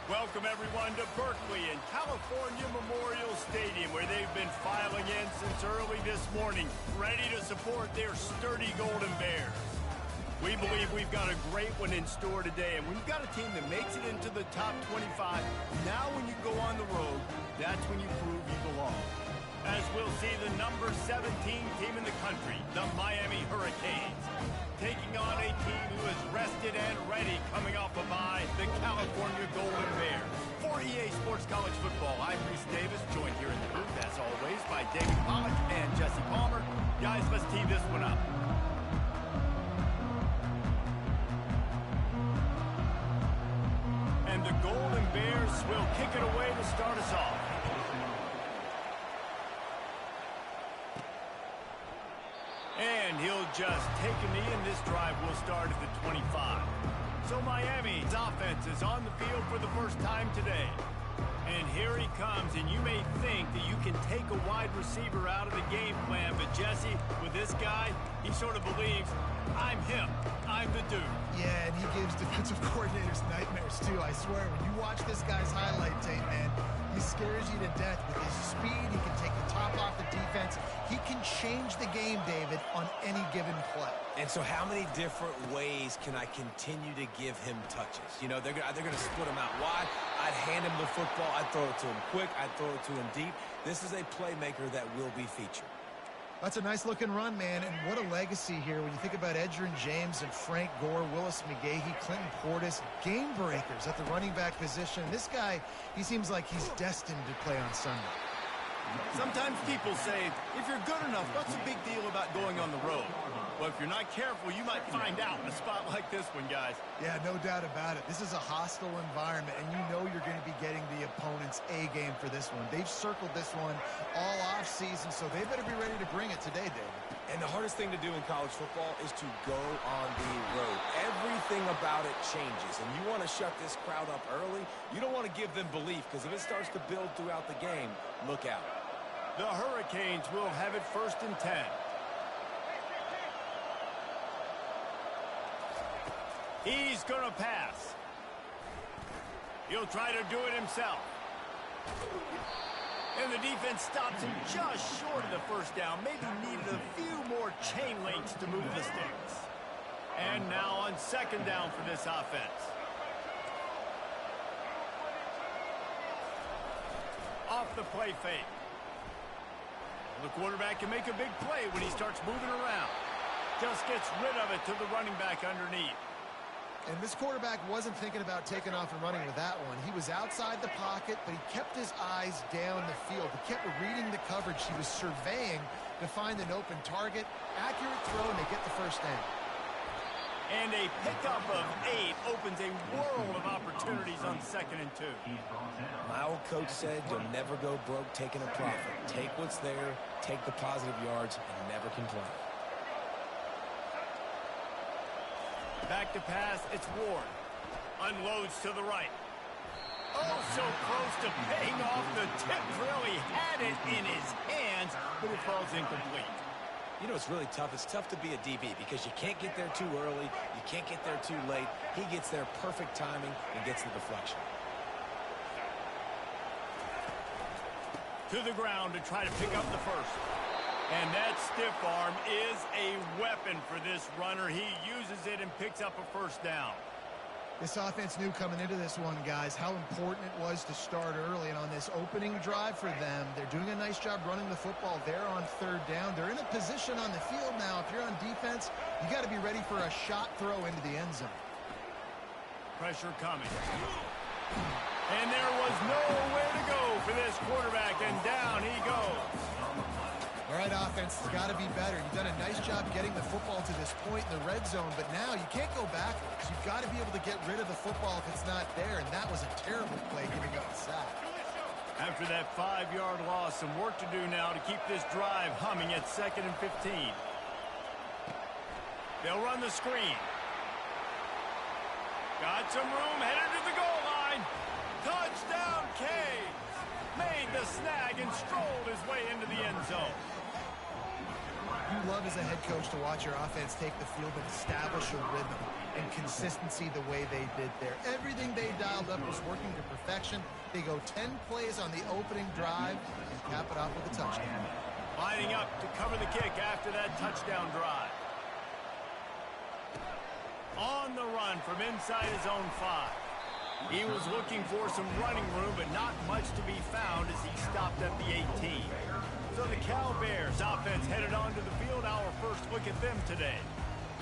Welcome, everyone, to Berkeley and California Memorial Stadium, where they've been filing in since early this morning, ready to support their sturdy Golden Bears. We believe we've got a great one in store today, and we've got a team that makes it into the top 25. Now when you go on the road, that's when you prove you belong. As we'll see the number 17 team in the country, the Miami Hurricanes, taking on a team who is rested and ready coming off a bye, the California Golden Bears. For EA Sports College Football, I'm Reese Davis, joined here in the booth, as always, by David Pollack and Jesse Palmer. Guys, let's tee this one up. And the Golden Bears will kick it away to start us off. And he'll just take a knee, and this drive will start at the 25. So Miami's offense is on the field for the first time today. And here he comes, and you may think that you can take a wide receiver out of the game plan, but Jesse, with this guy, he sort of believes, I'm him, I'm the dude. Yeah, and he gives defensive coordinators nightmares too, I swear. When you watch this guy's highlight tape, man, he scares you to death with his speed. He can take the top off the defense. He can change the game, David, on any given play. And so how many different ways can I continue to give him touches? You know, they're going to split him out wide. I'd hand him the football. I'd throw it to him quick. I'd throw it to him deep. This is a playmaker that will be featured. That's a nice-looking run, man, and what a legacy here. When you think about Edgerrin James and Frank Gore, Willis McGahee, Clinton Portis, game breakers at the running back position. This guy, he seems like he's destined to play on Sunday. Sometimes people say, if you're good enough, what's the big deal about going on the road? Well, if you're not careful, you might find out in a spot like this one, guys. Yeah, no doubt about it. This is a hostile environment, and you know you're going to be getting the opponent's A-game for this one. They've circled this one all off-season, so they better be ready to bring it today, David. And the hardest thing to do in college football is to go on the road. Everything about it changes, and you want to shut this crowd up early. You don't want to give them belief, because if it starts to build throughout the game, look out. The Hurricanes will have it 1st and 10. He's going to pass. He'll try to do it himself. And the defense stops him just short of the first down. Maybe needed a few more chain links to move the sticks. And now on second down for this offense. Off the play fake. The quarterback can make a big play when he starts moving around. Just gets rid of it to the running back underneath. And this quarterback wasn't thinking about taking off and running with that one. He was outside the pocket, but he kept his eyes down the field. He kept reading the coverage. He was surveying to find an open target. Accurate throw, and they get the first down. And a pickup of 8 opens a world of opportunities on 2nd and 2. My old coach said you'll never go broke taking a profit. Take what's there, take the positive yards, and never complain. Back to pass, it's Ward. Unloads to the right. Oh, so close to paying off the tip drill. He had it in his hands, but it falls incomplete. You know, it's really tough. It's tough to be a DB because you can't get there too early. You can't get there too late. He gets there perfect timing and gets the deflection. To the ground to try to pick up the first. And that stiff arm is a weapon for this runner. He uses it and picks up a first down. This offense knew coming into this one, guys, how important it was to start early. And on this opening drive for them, they're doing a nice job running the football there on 3rd down. They're in a position on the field now. If you're on defense, you got to be ready for a shot throw into the end zone. Pressure coming. And there was nowhere to go for this quarterback, and down he goes. All right, offense, it's got to be better. You've done a nice job getting the football to this point in the red zone, but now you can't go backwards. You've got to be able to get rid of the football if it's not there, and that was a terrible play giving up a sack. After that 5-yard loss, some work to do now to keep this drive humming at 2nd and 15. They'll run the screen. Got some room, headed to the goal line. Touchdown, Canes! Made the snag and strolled his way into the end zone. You love as a head coach to watch your offense take the field and establish a rhythm and consistency the way they did there. Everything they dialed up was working to perfection. They go 10 plays on the opening drive and cap it off with a touchdown. Lining up to cover the kick after that touchdown drive. On the run from inside his own 5. He was looking for some running room, but not much to be found as he stopped at the 18. So the Cal Bears offense headed onto the field. Our first look at them today.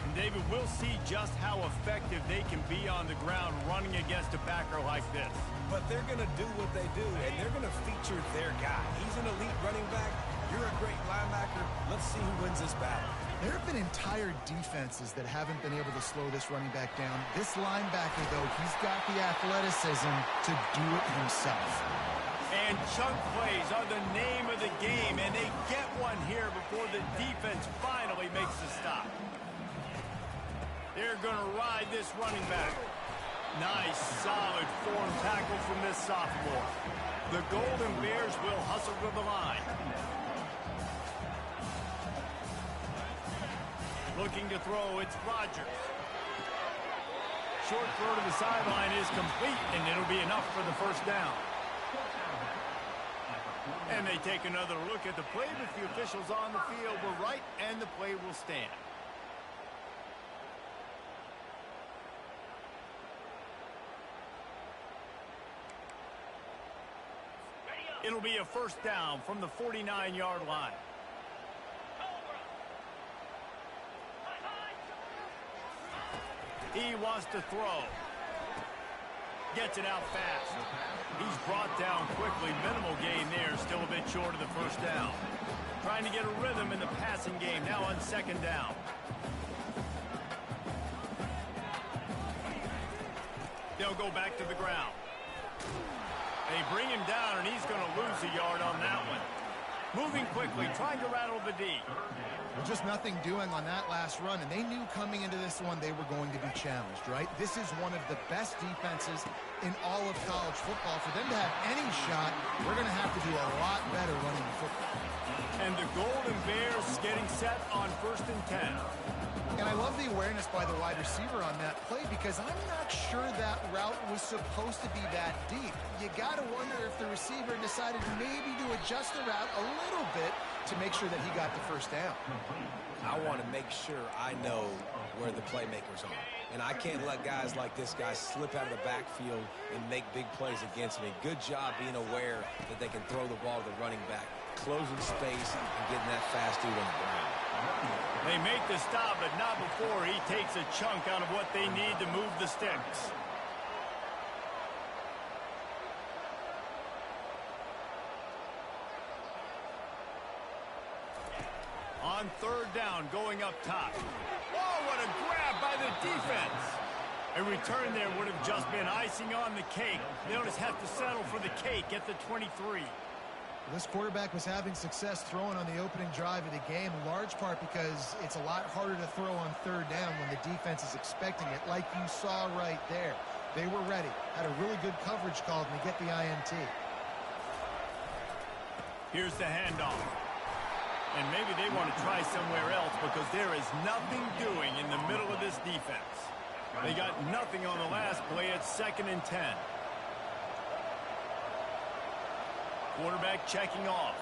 And David, we'll see just how effective they can be on the ground running against a backer like this. But they're going to do what they do, and they're going to feature their guy. He's an elite running back. You're a great linebacker. Let's see who wins this battle. There have been entire defenses that haven't been able to slow this running back down. This linebacker, though, he's got the athleticism to do it himself. And chunk plays are the name of the game, and they get one here before the defense finally makes the stop. They're going to ride this running back. Nice, solid form tackle from this sophomore. The Golden Bears will hustle to the line. Looking to throw, it's Rodgers. Short throw to the sideline is complete, and it'll be enough for the first down. And they take another look at the play, but the officials on the field were right, and the play will stand. It'll be a first down from the 49-yard line. He wants to throw. Gets it out fast. He's brought down quickly. Minimal gain there. Still a bit short of the first down. Trying to get a rhythm in the passing game. Now on second down. They'll go back to the ground. They bring him down, and he's going to lose a yard on that one. Moving quickly, trying to rattle the D. Well, just nothing doing on that last run, and they knew coming into this one they were going to be challenged, right? This is one of the best defenses in all of college football. For them to have any shot, we're going to have to do a lot better running the football. And the Golden Bears getting set on 1st and 10. And I love the awareness by the wide receiver on that play because I'm not sure that route was supposed to be that deep. You got to wonder if the receiver decided maybe to adjust the route a little bit to make sure that he got the first down. I want to make sure I know where the playmakers are. And I can't let guys like this guy slip out of the backfield and make big plays against me. Good job being aware that they can throw the ball to the running back, closing space and getting that fast dude on the ground. They make the stop, but not before he takes a chunk out of what they need to move the sticks. On third down, going up top. Oh, what a grab by the defense. A return there would have just been icing on the cake. They'll just have to settle for the cake at the 23. This quarterback was having success throwing on the opening drive of the game, in large part because it's a lot harder to throw on third down when the defense is expecting it, like you saw right there. They were ready, had a really good coverage called, and they get the INT. Here's the handoff. And maybe they want to try somewhere else because there is nothing doing in the middle of this defense. They got nothing on the last play at 2nd and 10. Quarterback checking off.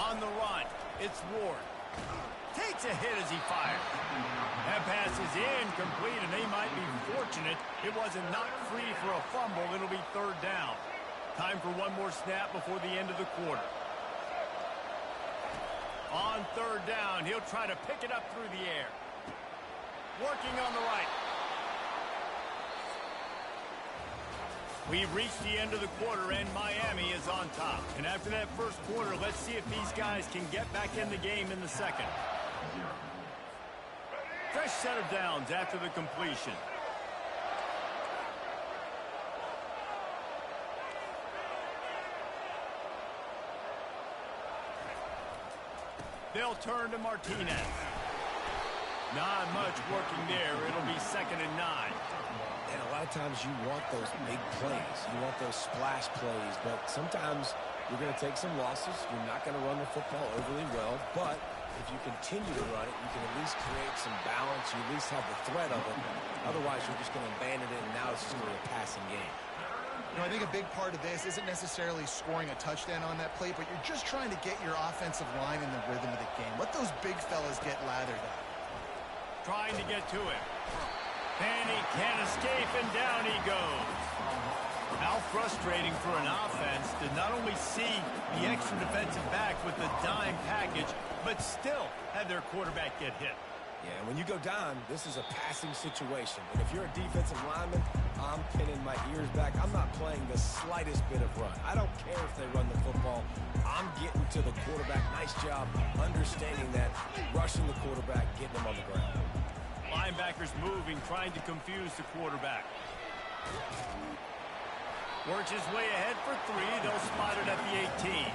On the run, it's Ward. Takes a hit as he fires. That pass is incomplete, and they might be fortunate it wasn't knocked free for a fumble. It'll be third down. Time for one more snap before the end of the quarter. On third down, he'll try to pick it up through the air. Working on the right. We've reached the end of the quarter, and Miami is on top. And after that first quarter, let's see if these guys can get back in the game in the second. Fresh set of downs after the completion. They'll turn to Martinez. Not much working there. It'll be 2nd and 9. And a lot of times you want those big plays. You want those splash plays. But sometimes you're going to take some losses. You're not going to run the football overly well. But if you continue to run it, you can at least create some balance. You at least have the threat of it. Otherwise, you're just going to abandon it, and now it's just going to be a passing game. You know, I think a big part of this isn't necessarily scoring a touchdown on that play, but you're just trying to get your offensive line in the rhythm of the game. Let those big fellas get lathered up. Trying to get to him. And he can't escape, and down he goes. How frustrating for an offense to not only see the extra defensive back with the dime package, but still have their quarterback get hit. Yeah, when you go down, this is a passing situation. And if you're a defensive lineman, I'm pinning my ears back. I'm not playing the slightest bit of run. I don't care if they run the football. I'm getting to the quarterback. Nice job understanding that, rushing the quarterback, getting him on the ground. Linebackers moving, trying to confuse the quarterback. Works his way ahead for 3. They'll spot it at the 18.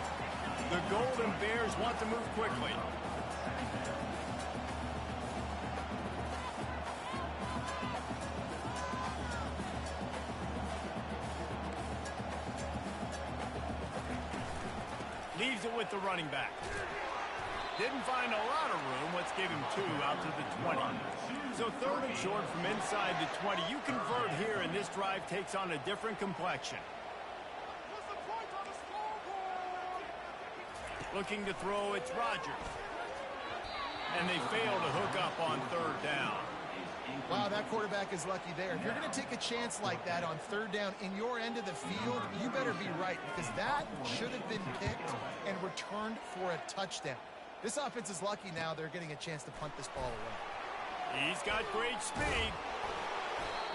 The Golden Bears want to move quickly. Leaves it with the running back. Didn't find a lot of room. Let's give him 2 out to the 20. So 3rd and short from inside the 20. You convert here, and this drive takes on a different complexion. Looking to throw, it's Rodgers. And they fail to hook up on 3rd down. Wow, that quarterback is lucky there. If you're going to take a chance like that on 3rd down in your end of the field, you better be right, because that should have been picked and returned for a touchdown. This offense is lucky now they're getting a chance to punt this ball away. He's got great speed.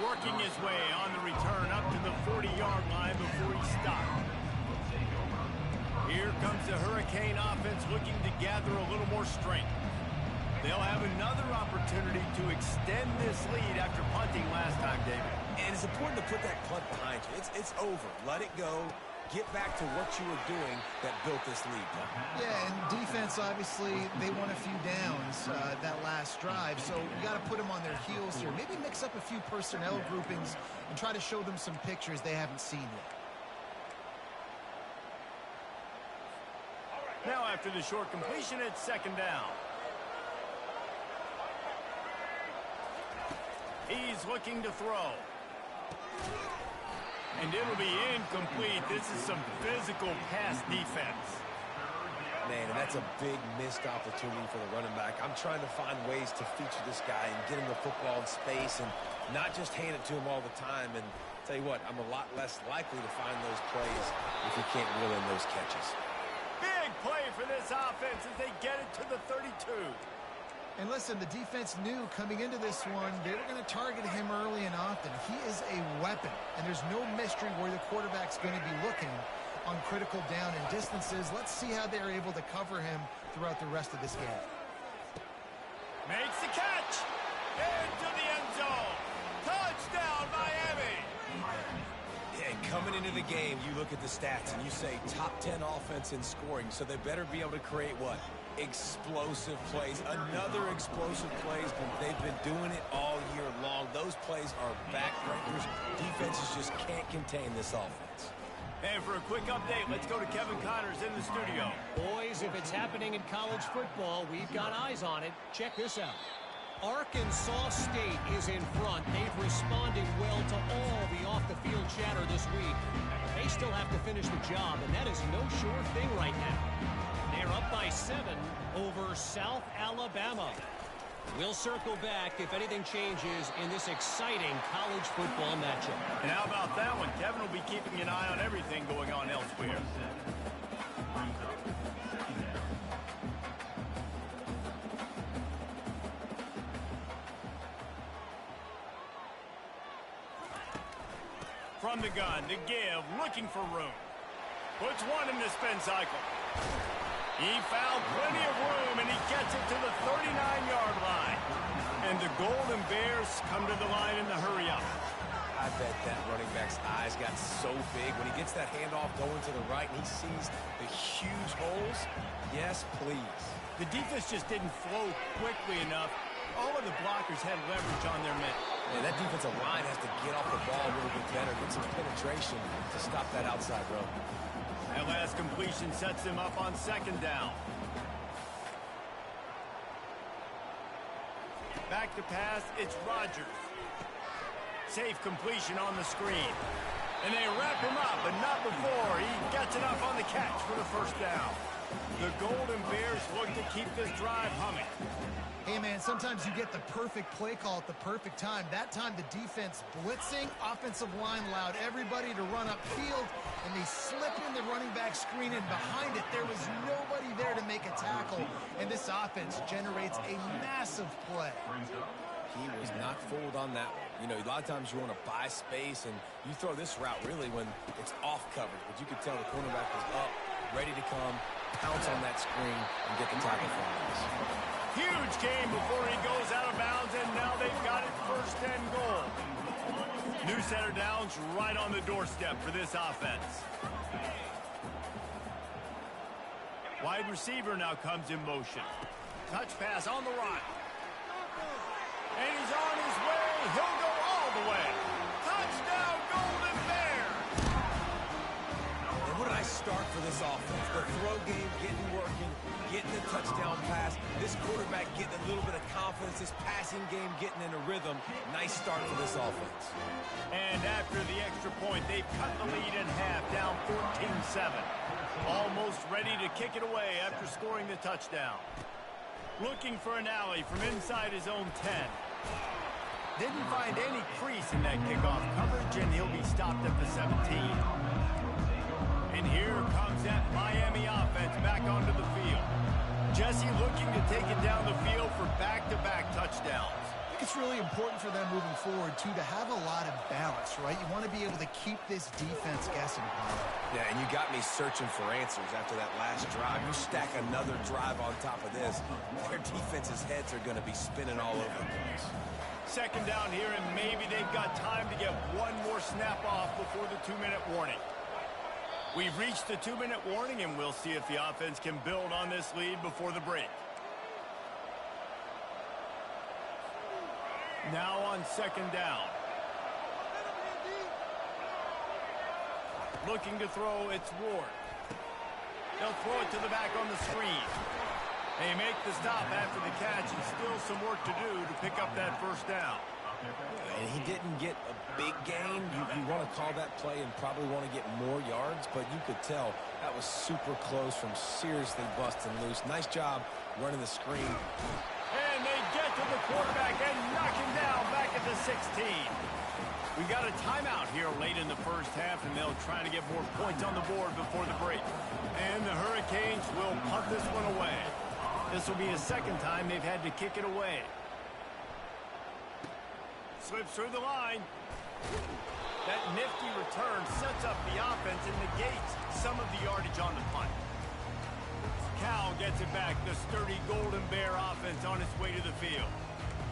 Working his way on the return up to the 40-yard line before he stopped. Here comes the Hurricane offense looking to gather a little more strength. They'll have another opportunity to extend this lead after punting last time, David. And it's important to put that punt behind you. It's over. Let it go. Get back to what you were doing that built this lead. Yeah, and defense, obviously, they won a few downs that last drive, so you got to put them on their heels here. Maybe mix up a few personnel groupings and try to show them some pictures they haven't seen yet. Now after the short completion, it's 2nd down. He's looking to throw. And it'll be incomplete. This is some physical pass defense. Man, and that's a big missed opportunity for the running back. I'm trying to find ways to feature this guy and get him the football in space and not just hand it to him all the time. And tell you what, I'm a lot less likely to find those plays if he can't reel in those catches. Big play for this offense as they get it to the 32. And listen, the defense knew coming into this one, they were going to target him early and often. He is a weapon, and there's no mystery where the quarterback's going to be looking on critical down and distances. Let's see how they're able to cover him throughout the rest of this game. Makes the catch. Into the end zone. Touchdown, Miami. Yeah, and coming into the game, you look at the stats and you say top 10 offense in scoring, so they better be able to create what? Explosive plays. Another explosive plays. They've been doing it all year long. Those plays are backbreakers. Defenses just can't contain this offense. And for a quick update, let's go to Kevin Connors in the studio. Boys, if it's happening in college football, we've got eyes on it. Check this out. Arkansas State is in front. They've responded well to all the off-the-field chatter this week. They still have to finish the job, and that is no sure thing right now. They're up by 7 over South Alabama. We'll circle back if anything changes in this exciting college football matchup. And how about that one? Kevin will be keeping an eye on everything going on elsewhere. From the gun, to give, looking for room. Puts one in the spin cycle. He found plenty of room, and he gets it to the 39-yard line. And the Golden Bears come to the line in the hurry-up. I bet that running back's eyes got so big when he gets that handoff going to the right and he sees the huge holes. Yes, please. The defense just didn't flow quickly enough. All of the blockers had leverage on their men. Yeah, that defensive line has to get off the ball a little bit better, get some penetration to stop that outside row. That last completion sets them up on second down. Back to pass, it's Rodgers. Safe completion on the screen. And they wrap him up, but not before he gets enough on the catch for the first down. The Golden Bears look to keep this drive humming. Hey, man, sometimes you get the perfect play call at the perfect time. That time the defense blitzing, offensive line allowed everybody to run upfield, and they slip in the running back screen, and behind it there was nobody there to make a tackle, and this offense generates a massive play. He was not fooled on that one. You know, a lot of times you want to buy space, and you throw this route really when it's off coverage, but you could tell the cornerback was up, ready to come, pounce on that screen, and get the tackle for him. Huge game before he goes out of bounds, and now they've got it first and goal. New center downs right on the doorstep for this offense. Wide receiver now comes in motion. Touch pass on the run. And he's on his way. He'll go all the way. Touchdown, Golden Bears! And what did I start for this offense? The throw game getting working, getting the touchdown pass. This quarterback getting a little bit of confidence. This passing game getting in a rhythm. Nice start for this offense. And after the extra point, they've cut the lead in half, down 14-7. Almost ready to kick it away after scoring the touchdown. Looking for an alley from inside his own 10. Didn't find any crease in that kickoff coverage, and he'll be stopped at the 17. And here comes that Miami offense back onto the field. Jesse looking to take it down the field for back-to-back touchdowns. I think it's really important for them moving forward, too, to have a lot of balance, right? You want to be able to keep this defense guessing. Yeah, and you got me searching for answers after that last drive. You stack another drive on top of this, their defense's heads are going to be spinning all over the place. Second down here, and maybe they've got time to get one more snap off before the 2-minute warning. We've reached the 2-minute warning, and we'll see if the offense can build on this lead before the break. Now on second down. Looking to throw, it's Ward. They'll throw it to the back on the screen. They make the stop after the catch, and still some work to do to pick up that first down. And he didn't get a big gain. You want to call that play and probably want to get more yards, but you could tell that was super close from seriously busting loose. Nice job running the screen. And they get to the quarterback and knock him down back at the 16. We got a timeout here late in the first half, and they'll try to get more points on the board before the break. And the Hurricanes will punt this one away. This will be the second time they've had to kick it away. Slips through the line. That nifty return sets up the offense and negates some of the yardage on the punt. Cal gets it back. The sturdy Golden Bear offense on its way to the field.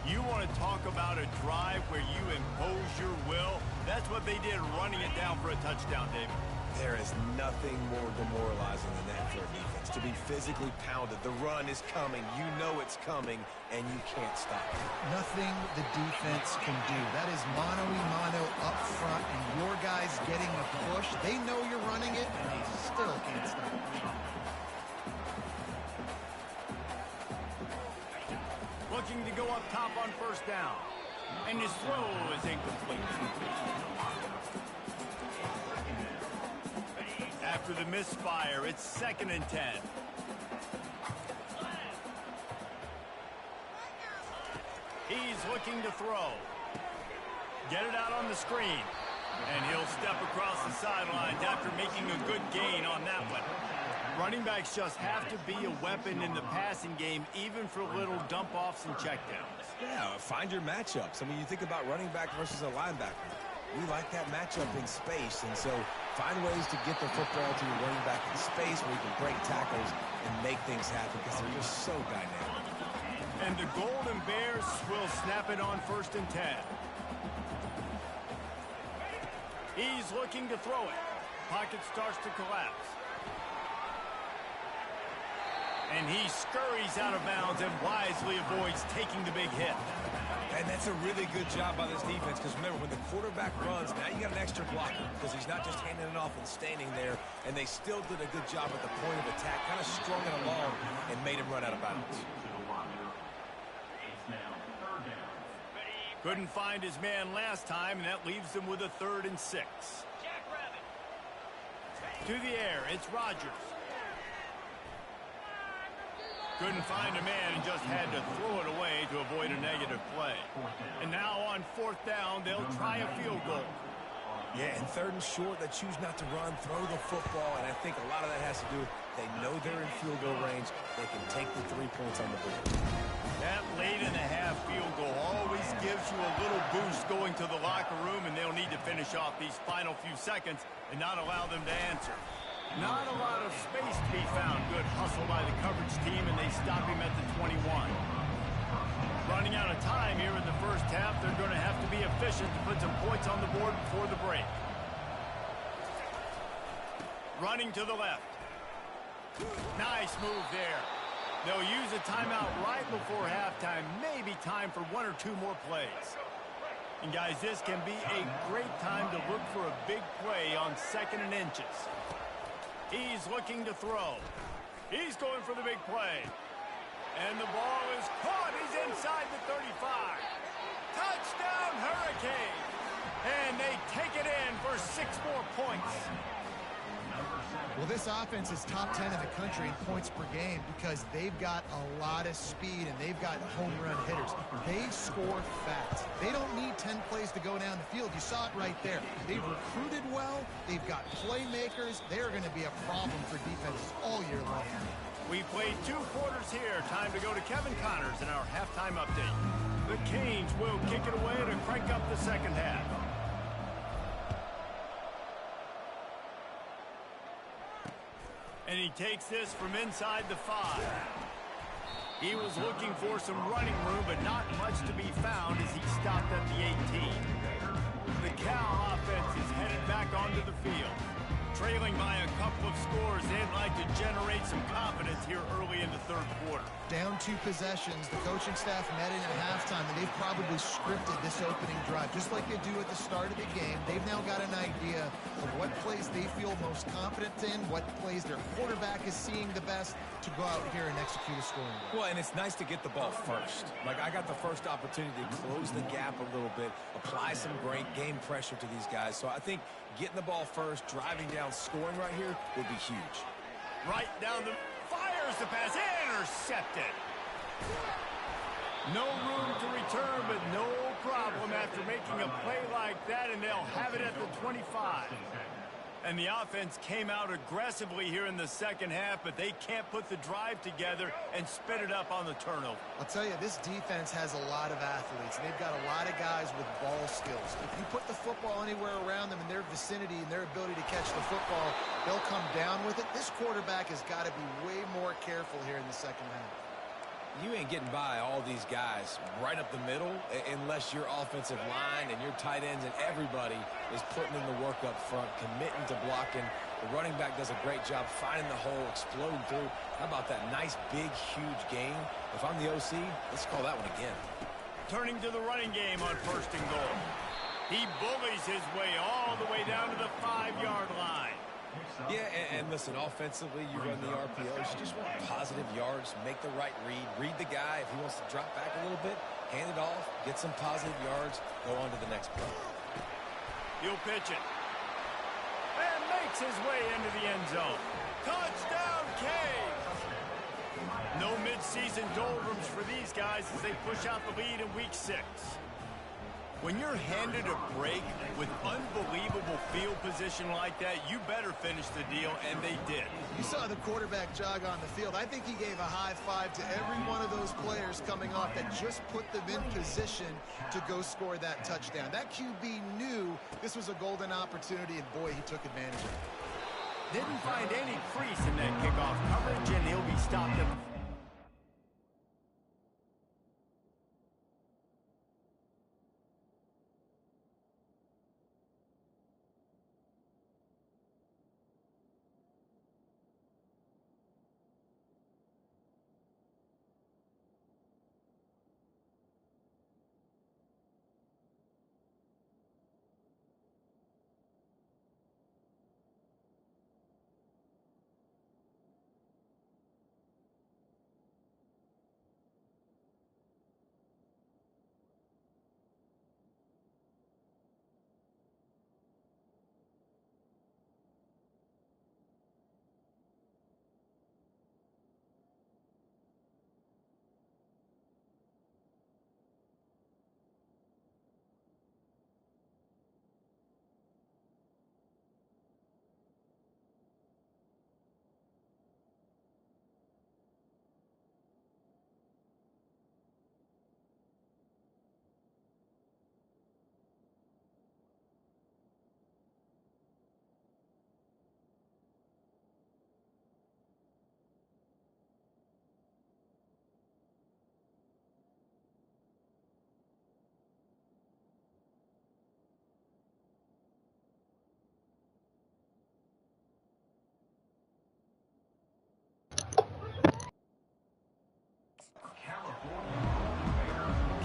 You want to talk about a drive where you impose your will? That's what they did running it down for a touchdown, David. There is nothing more demoralizing than that for a defense. To be physically pounded. The run is coming. You know it's coming, and you can't stop it. Nothing the defense can do. That is mano-a-mano up front, and your guys getting a push. They know you're running it, and they still can't stop it. Looking to go up top on first down. And his throw is incomplete. After the misfire, it's 2nd and 10. He's looking to throw. Get it out on the screen. And he'll step across the sidelines after making a good gain on that one. Running backs just have to be a weapon in the passing game, even for little dump-offs and checkdowns. Yeah, find your matchups. I mean, you think about running back versus a linebacker. We like that matchup in space, and so find ways to get the football to your running back in space where you can break tackles and make things happen because they're just so dynamic. And the Golden Bears will snap it on 1st and 10. He's looking to throw it. Pocket starts to collapse. And he scurries out of bounds and wisely avoids taking the big hit. And that's a really good job by this defense because remember, when the quarterback runs, now you got an extra blocker because he's not just handing it off and standing there, and they still did a good job at the point of attack, kind of strung it along and made him run out of bounds. Couldn't find his man last time, and that leaves them with a 3rd and 6. To the air, it's Rodgers. Couldn't find a man and just had to throw it away to avoid a negative play. And now on 4th down, they'll try a field goal. Yeah, and 3rd and short, they choose not to run, throw the football, and I think a lot of that has to do with they know they're in field goal range. They can take the 3 points on the board. That late-in-the-half field goal always gives you a little boost going to the locker room, and they'll need to finish off these final few seconds and not allow them to answer. Not a lot of space to be found. Good hustle by the coverage team, and they stop him at the 21. Running out of time here in the first half, they're going to have to be efficient to put some points on the board before the break. Running to the left. Nice move there. They'll use a timeout right before halftime. Maybe time for 1 or 2 more plays. And guys, this can be a great time to look for a big play on 2nd and inches. He's looking to throw. He's going for the big play. And the ball is caught. He's inside the 35. Touchdown, Hurricanes. And they take it in for 6 more points. Well, this offense is top 10 in the country in points per game because they've got a lot of speed and they've got home run hitters. They score fast. They don't need 10 plays to go down the field. You saw it right there. They've recruited well. They've got playmakers. They're going to be a problem for defenses all year long. We played 2 quarters here. Time to go to Kevin Connors in our halftime update. The Canes will kick it away to crank up the second half. And he takes this from inside the 5. He was looking for some running room, but not much to be found as he stopped at the 18. The Cal offense is headed back onto the field. Trailing by a couple of scores, they'd like to generate some confidence here early in in the third quarter. Down 2 possessions. The coaching staff met in at halftime, and they've probably scripted this opening drive. Just like they do at the start of the game, they've now got an idea of what plays they feel most confident in, what plays their quarterback is seeing the best to go out here and execute a scoring drive. Well, and it's nice to get the ball first. Like, I got the first opportunity to close the gap a little bit, apply some great game pressure to these guys. So I think getting the ball first, driving down, scoring right here would be huge. Right down the... Fires the pass. Intercepted. No room to return, but no problem after making a play like that, and they'll have it at the 25. And the offense came out aggressively here in the second half, but they can't put the drive together and spit it up on the turnover. I'll tell you, this defense has a lot of athletes. They've got a lot of guys with ball skills. If you put the football anywhere around them in their vicinity and their ability to catch the football, they'll come down with it. This quarterback has got to be way more careful here in the second half. You ain't getting by all these guys right up the middle unless your offensive line and your tight ends and everybody is putting in the work up front, committing to blocking. The running back does a great job finding the hole, exploding through. How about that nice, big, huge gain? If I'm the OC, let's call that one again. Turning to the running game on first and goal. He bullies his way all the way down to the 5-yard line. Yeah, and listen, offensively, you run the RPOs. You just want positive yards, make the right read the guy. If he wants to drop back a little bit, hand it off, get some positive yards, go on to the next play. He'll pitch it. And makes his way into the end zone. Touchdown, Canes! No midseason doldrums for these guys as they push out the lead in week 6. When you're handed a break with unbelievable field position like that, you better finish the deal, and they did. You saw the quarterback jog on the field. I think he gave a high five to every one of those players coming off that just put them in position to go score that touchdown. That QB knew this was a golden opportunity, and boy, he took advantage of it. Didn't find any crease in that kickoff coverage, and he'll be stopped at...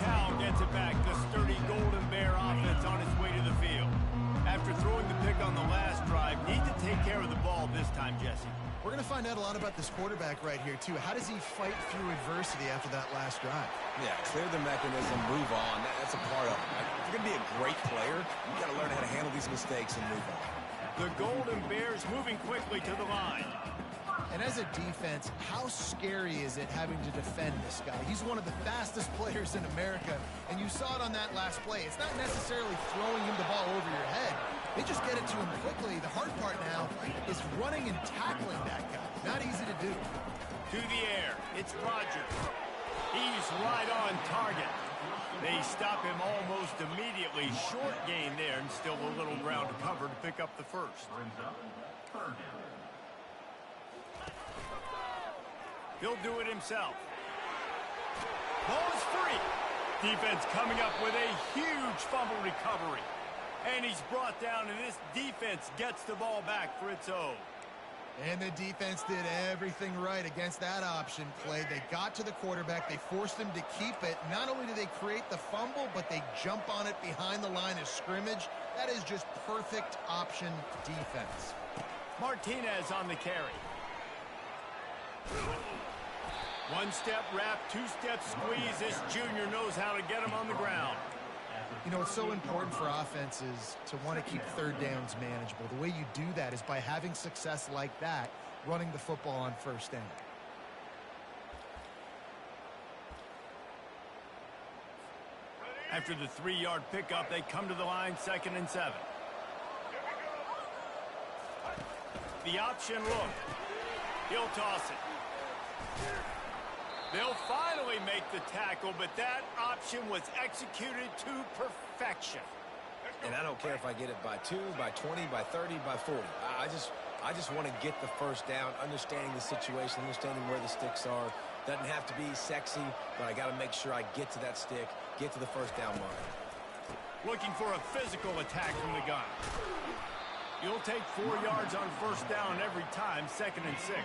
Cal gets it back. The sturdy Golden Bear offense on its way to the field. After throwing the pick on the last drive, need to take care of the ball this time, Jesse. We're going to find out a lot about this quarterback right here, too. How does he fight through adversity after that last drive? Yeah, clear the mechanism, move on. That's a part of it. If you're going to be a great player, you've got to learn how to handle these mistakes and move on. The Golden Bears moving quickly to the line. And as a defense, how scary is it having to defend this guy? He's one of the fastest players in America, and you saw it on that last play. It's not necessarily throwing him the ball over your head. They just get it to him quickly. The hard part now is running and tackling that guy. Not easy to do. To the air, it's Rogers. He's right on target. They stop him almost immediately. Short gain there, and still a little ground to cover to pick up the first. He'll do it himself. Ball is free. Defense coming up with a huge fumble recovery. And he's brought down, and this defense gets the ball back for its own. And the defense did everything right against that option play. They got to the quarterback. They forced him to keep it. Not only do they create the fumble, but they jump on it behind the line of scrimmage. That is just perfect option defense. Martinez on the carry. One-step wrap, two-step squeeze. This junior knows how to get him on the ground. You know, it's so important for offenses to want to keep third downs manageable. The way you do that is by having success like that, running the football on first down. After the 3-yard pickup, they come to the line, 2nd and 7. The option look. He'll toss it. They'll finally make the tackle, but that option was executed to perfection. And I don't care if I get it by 2, by 20, by 30, by 40. I just want to get the first down, understanding the situation, understanding where the sticks are. Doesn't have to be sexy, but I got to make sure I get to that stick, get to the first down line. Looking for a physical attack from the gun. You'll take 4 yards on first down every time, 2nd and 6.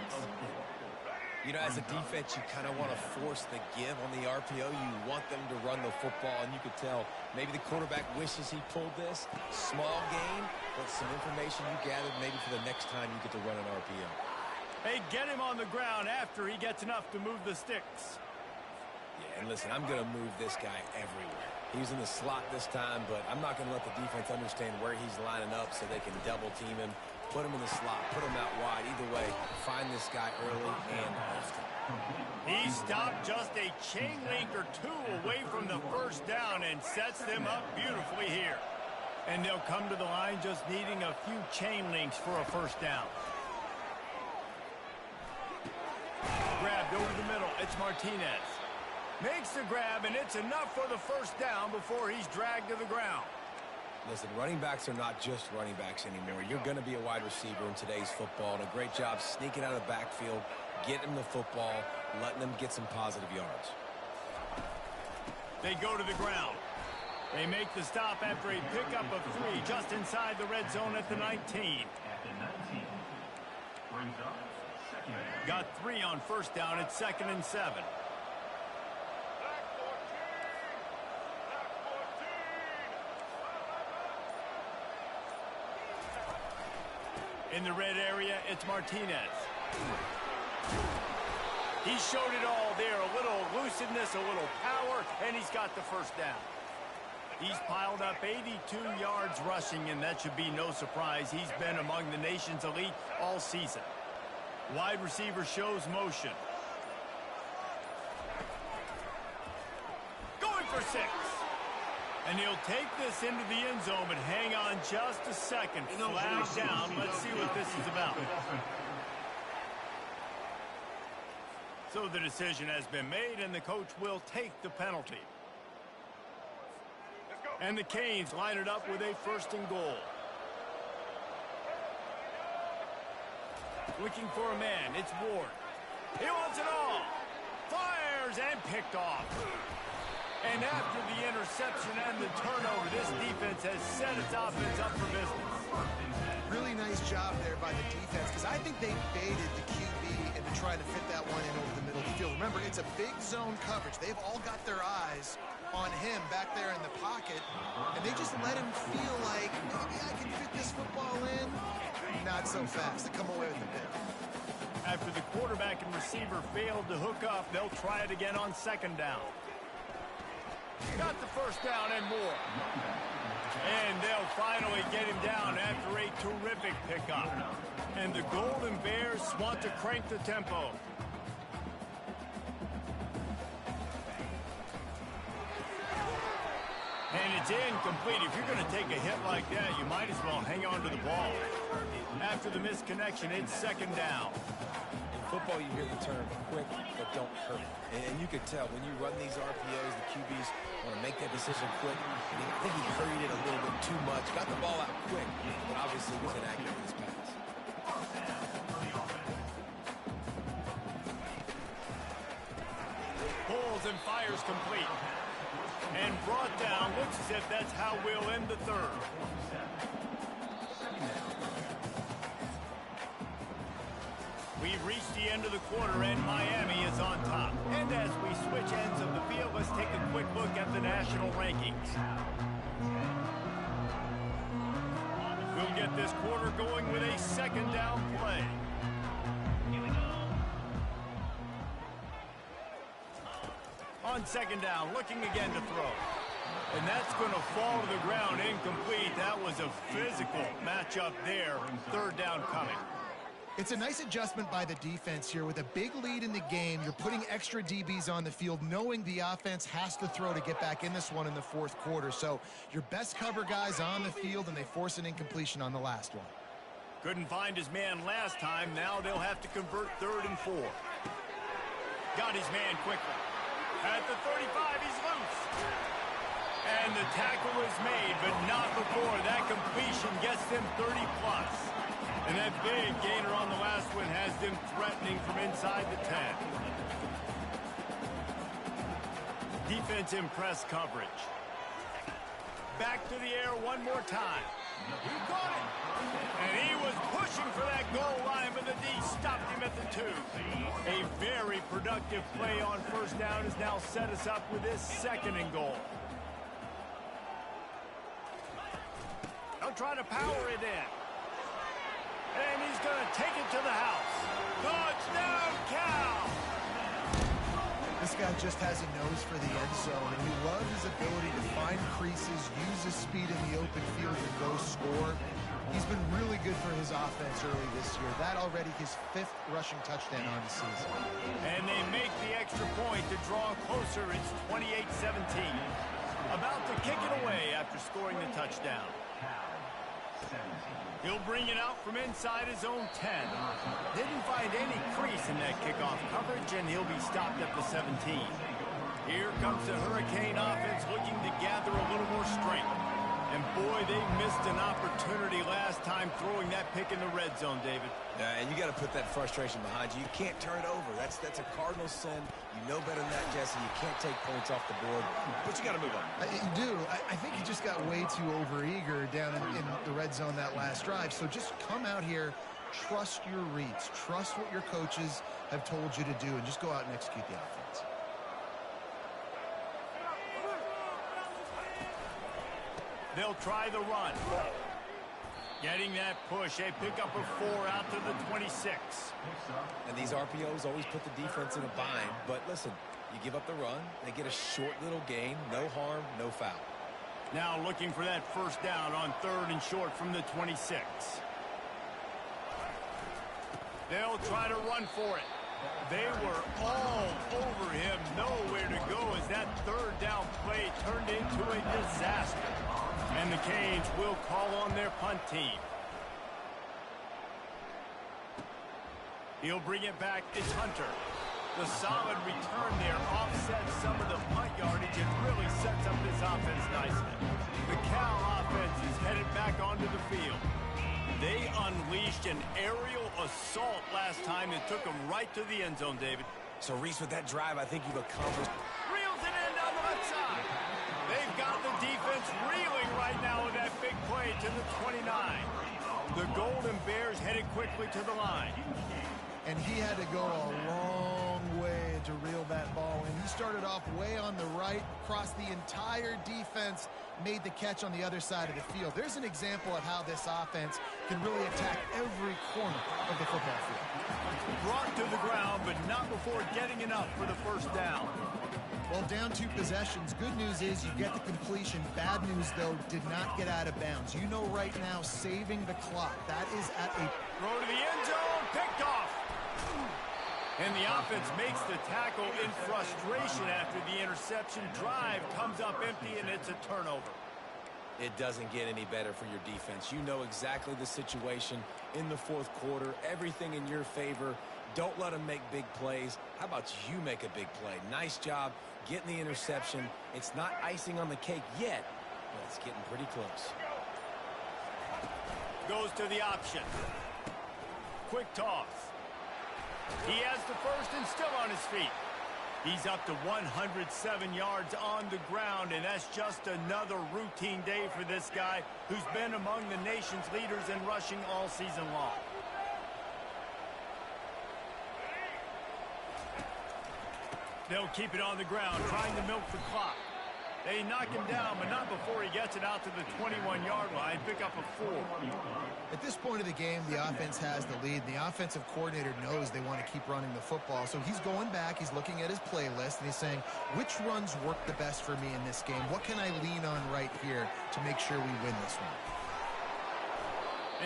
You know, as a defense, you kind of want to force the give on the RPO. You want them to run the football, and you could tell maybe the quarterback wishes he pulled this. Small gain, but some information you gathered maybe for the next time you get to run an RPO. They get him on the ground after he gets enough to move the sticks. Yeah, and listen, I'm going to move this guy everywhere. He's in the slot this time, but I'm not going to let the defense understand where he's lining up so they can double team him. Put him in the slot, put him out wide. Either way, find this guy early and often. He stopped just a chain link or 2 away from the first down and sets them up beautifully here. And they'll come to the line just needing a few chain links for a first down. Grabbed over the middle. It's Martinez. Makes the grab, and it's enough for the first down before he's dragged to the ground. Listen, running backs are not just running backs anymore. You're going to be a wide receiver in today's football, and a great job sneaking out of the backfield, getting them the football, letting them get some positive yards. They go to the ground. They make the stop after a pickup of 3 just inside the red zone at the 19. Got 3 on first down at 2nd and 7. In the red area, it's Martinez. He showed it all there. A little elusiveness, a little power, and he's got the first down. He's piled up 82 yards rushing, and that should be no surprise. He's been among the nation's elite all season. Wide receiver shows motion. Going for 6. And he'll take this into the end zone, but hang on just a second. Flag down. Let's see what this is about. So the decision has been made, and the coach will take the penalty. And the Canes line it up with a 1st and goal. Looking for a man. It's Ward. He wants it all. Fires and picked off. And after the interception and the turnover, this defense has set its offense up for business. Really nice job there by the defense, because I think they baited the QB into trying to fit that one in over the middle of the field. Remember, it's a big zone coverage. They've all got their eyes on him back there in the pocket, and they just let him feel like, maybe I can fit this football in. Not so fast. They come away with the pick. After the quarterback and receiver failed to hook up, they'll try it again on 2nd down. Got the first down and more. And they'll finally get him down after a terrific pickup. And the Golden Bears want to crank the tempo. And it's incomplete. If you're going to take a hit like that, you might as well hang on to the ball. After the misconnection, it's 2nd down. In football, you hear the term quick but don't hurt. And you could tell when you run these RPOs, the QBs want to make that decision quick. I think he hurried it a little bit too much. Got the ball out quick, but obviously was inaccurate in his pass. Pulls and fires complete. And brought down. Looks as if that's how we'll end the 3rd. we've reached the end of the quarter, and Miami is on top. And as we switch ends of the field, let's take a quick look at the national rankings. We'll get this quarter going with a second down play. On second down, looking again to throw. And that's going to fall to the ground incomplete. That was a physical matchup there. Third down coming. It's a nice adjustment by the defense here. With a big lead in the game, you're putting extra DBs on the field, knowing the offense has to throw to get back in this one in the fourth quarter. So your best cover guys on the field, and they force an incompletion on the last one. Couldn't find his man last time. Now they'll have to convert 3rd and 4. Got his man quickly. At the 35, he's loose. And the tackle is made, but not before that completion gets them 30+. And that big gainer on the last one has them threatening from inside the 10. Defense in press coverage. Back to the air one more time. He caught it. And he was pushing for that goal line, but the D stopped him at the 2. A very productive play on first down has now set us up with this 2nd and goal. They'll try to power it in. And he's going to take it to the house. Touchdown, Cal! This guy just has a nose for the end zone, and we love his ability to find creases, use his speed in the open field, and go score. He's been really good for his offense early this year. That already his 5th rushing touchdown on the season. And they make the extra point to draw closer. It's 28-17. About to kick it away after scoring the touchdown. He'll bring it out from inside his own 10. Didn't find any crease in that kickoff coverage, and he'll be stopped at the 17. Here comes the Hurricane offense looking to gather a little more strength. And boy, they missed an opportunity last time throwing that pick in the red zone, David. And you got to put that frustration behind you. You can't turn it over. That's a cardinal sin. You know better than that, Jesse. You can't take points off the board, but you got to move on. You do. I think he just got way too overeager down in the red zone that last drive. So just come out here, trust your reads, trust what your coaches have told you to do, and just go out and execute the offense. They'll try the run. Getting that push. They pick up a 4 out to the 26. And these RPOs always put the defense in a bind. But listen, you give up the run, they get a short little gain. No harm, no foul. Now looking for that first down on 3rd and short from the 26. They'll try to run for it. They were all over him. Nowhere to go as that 3rd down play turned into a disaster. And the Canes will call on their punt team. He'll bring it back. It's Hunter. The solid return there offsets some of the punt yardage and really sets up this offense nicely. The Cal offense is headed back onto the field. They unleashed an aerial assault last time and took them right to the end zone, David. So, Reese, with that drive, I think you've accomplished. Reels it in down the left side. They've got the defense reeling right now with that big play to the 29. The Golden Bears headed quickly to the line. And he had to go a long way to reel that ball in. He started off way on the right, crossed the entire defense, made the catch on the other side of the field. There's an example of how this offense can really attack every corner of the football field. Brought to the ground, but not before getting enough for the first down. Well, down 2 possessions. Good news is you get the completion. Bad news, though, did not get out of bounds. You know right now, saving the clock. That is at a... Throw to the end zone, picked off. And the offense makes the tackle in frustration after the interception. Drive comes up empty, and it's a turnover. It doesn't get any better for your defense. You know exactly the situation in the fourth quarter. Everything in your favor. Don't let them make big plays. How about you make a big play? Nice job getting the interception. It's not icing on the cake yet, but it's getting pretty close. Goes to the option. Quick toss. He has the first and still on his feet. He's up to 107 yards on the ground, and that's just another routine day for this guy who's been among the nation's leaders in rushing all season long. They'll keep it on the ground, trying to milk the clock. They knock him down, but not before he gets it out to the 21-yard line. Pick up a 4. At this point of the game, the offense has the lead. The offensive coordinator knows they want to keep running the football. So he's going back, he's looking at his playlist, and he's saying, which runs work the best for me in this game? What can I lean on right here to make sure we win this one?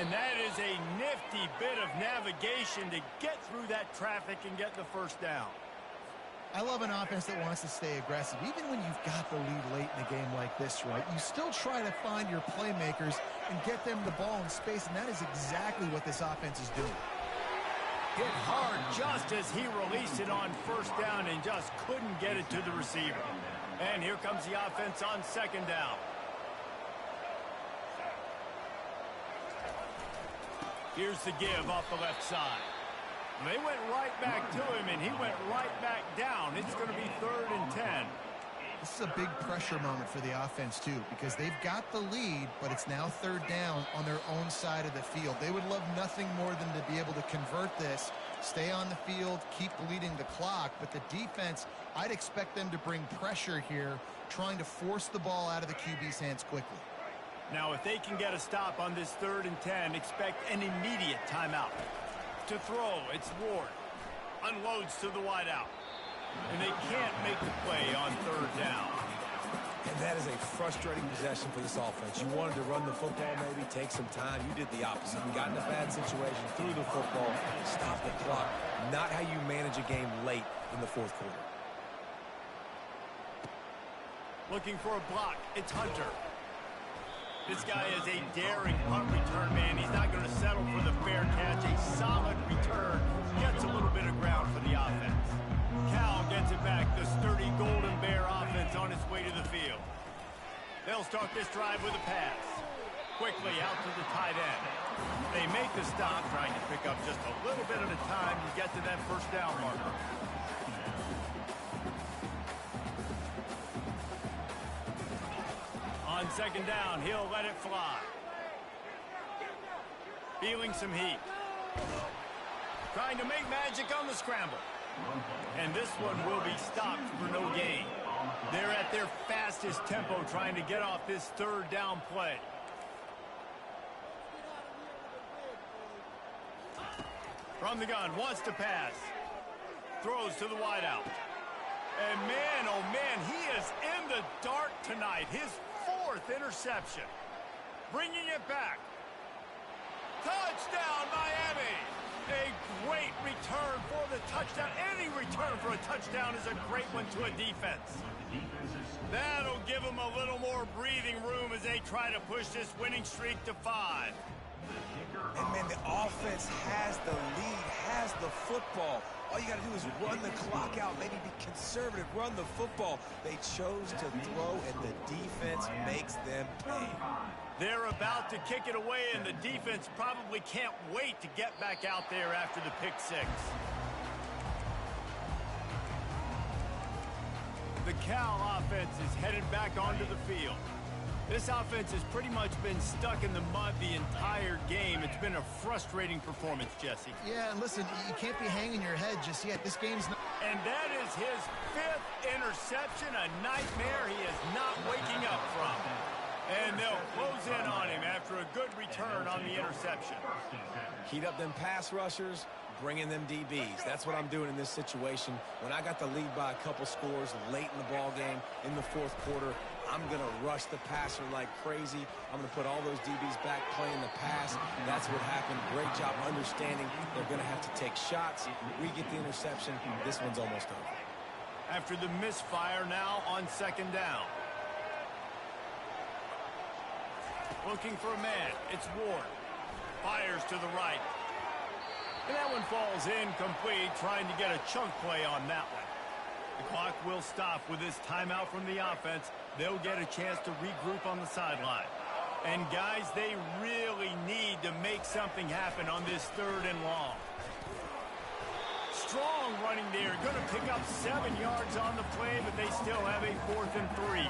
And that is a nifty bit of navigation to get through that traffic and get the first down. I love an offense that wants to stay aggressive. Even when you've got the lead late in a game like this, right, you still try to find your playmakers and get them the ball in space, and that is exactly what this offense is doing. Hit hard just as he released it on first down and just couldn't get it to the receiver. And here comes the offense on second down. Here's the give off the left side. They went right back to him, and he went right back down. It's going to be 3rd and 10. This is a big pressure moment for the offense, too, because they've got the lead, but it's now 3rd down on their own side of the field. They would love nothing more than to be able to convert this, stay on the field, keep bleeding the clock. But the defense, I'd expect them to bring pressure here, trying to force the ball out of the QB's hands quickly. Now, if they can get a stop on this 3rd and 10, expect an immediate timeout. To throw, it's Ward. Unloads to the wideout. And they can't make the play on 3rd down. And that is a frustrating possession for this offense. You wanted to run the football, maybe take some time. You did the opposite. You got in a bad situation, threw the football, stopped the clock. Not how you manage a game late in the 4th quarter. Looking for a block. It's Hunter. This guy is a daring punt return man. He's not going to settle for the fair catch. A solid return. Gets a little bit of ground for the offense. Cal gets it back. The sturdy Golden Bear offense on its way to the field. They'll start this drive with a pass. Quickly out to the tight end. They make the stop, trying to pick up just a little bit at a time to get to that first down marker. On second down, he'll let it fly. Feeling some heat. Trying to make magic on the scramble. And this one will be stopped for no gain. They're at their fastest tempo trying to get off this 3rd down play. From the gun, wants to pass. Throws to the wideout. And man, oh man, he is in the dark tonight. His 4th interception. Bringing it back. Touchdown, Miami. A great return for the touchdown. Any return for a touchdown is a great one to a defense. That'll give them a little more breathing room as they try to push this winning streak to 5. And, man, the offense has the lead, has the football. All you got to do is run the clock out, maybe be conservative, run the football. They chose to throw, and the defense makes them pay. They're about to kick it away, and the defense probably can't wait to get back out there after the pick 6. The Cal offense is headed back onto the field. This offense has pretty much been stuck in the mud the entire game. It's been a frustrating performance, Jesse. Yeah, and listen, you can't be hanging your head just yet. This game's not... And that is his 5th interception, a nightmare he is not waking up from. And they'll close in on him after a good return on the interception. Heat up them pass rushers, bring in them DBs. That's what I'm doing in this situation. When I got the lead by a couple scores late in the ball game in the 4th quarter, I'm going to rush the passer like crazy. I'm going to put all those DBs back playing the pass. That's what happened. Great job understanding they're going to have to take shots. We get the interception. This one's almost over. After the misfire, now on second down. Looking for a man. It's Ward. Fires to the right. And that one falls incomplete, trying to get a chunk play on that one. The clock will stop with this timeout from the offense. They'll get a chance to regroup on the sideline. And guys, they really need to make something happen on this 3rd and long. Strong running there. Going to pick up 7 yards on the play, but they still have a 4th and 3.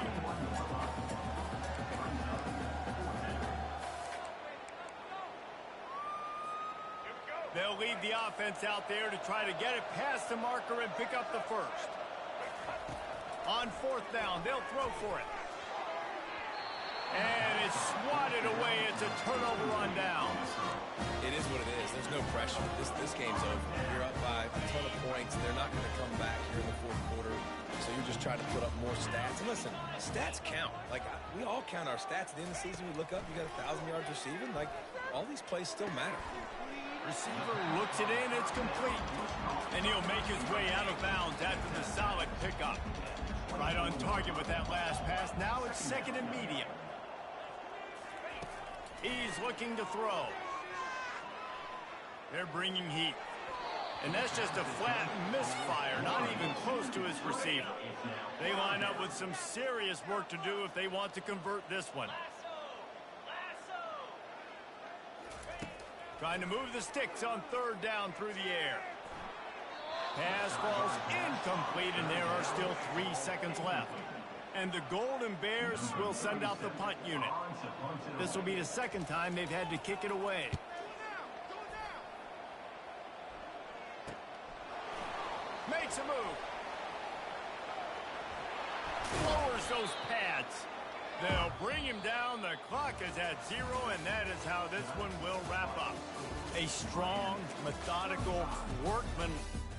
They'll leave the offense out there to try to get it past the marker and pick up the 1st. On 4th down, they'll throw for it. And it's swatted away. It's a turnover on downs. It is what it is. There's no pressure. This game's over. You're up by a ton of points. They're not going to come back here in the fourth quarter. So you're just trying to put up more stats. And listen, stats count. Like, we all count our stats. At the end of the season, we look up, you got 1,000 yards receiving. Like, all these plays still matter. Receiver looks it in. It's complete. And he'll make his way out of bounds after the solid pickup. Right on target with that last pass. Now it's 2nd and medium. He's looking to throw. They're bringing heat. And that's just a flat misfire, not even close to his receiver. They line up with some serious work to do if they want to convert this one. Trying to move the sticks on 3rd down through the air. Pass falls incomplete, and there are still 3 seconds left. And the Golden Bears will send out the punt unit. This will be the 2nd time they've had to kick it away. Makes a move. Lowers those pads. They'll bring him down. The clock is at 0, and that is how this one will wrap up. A strong, methodical,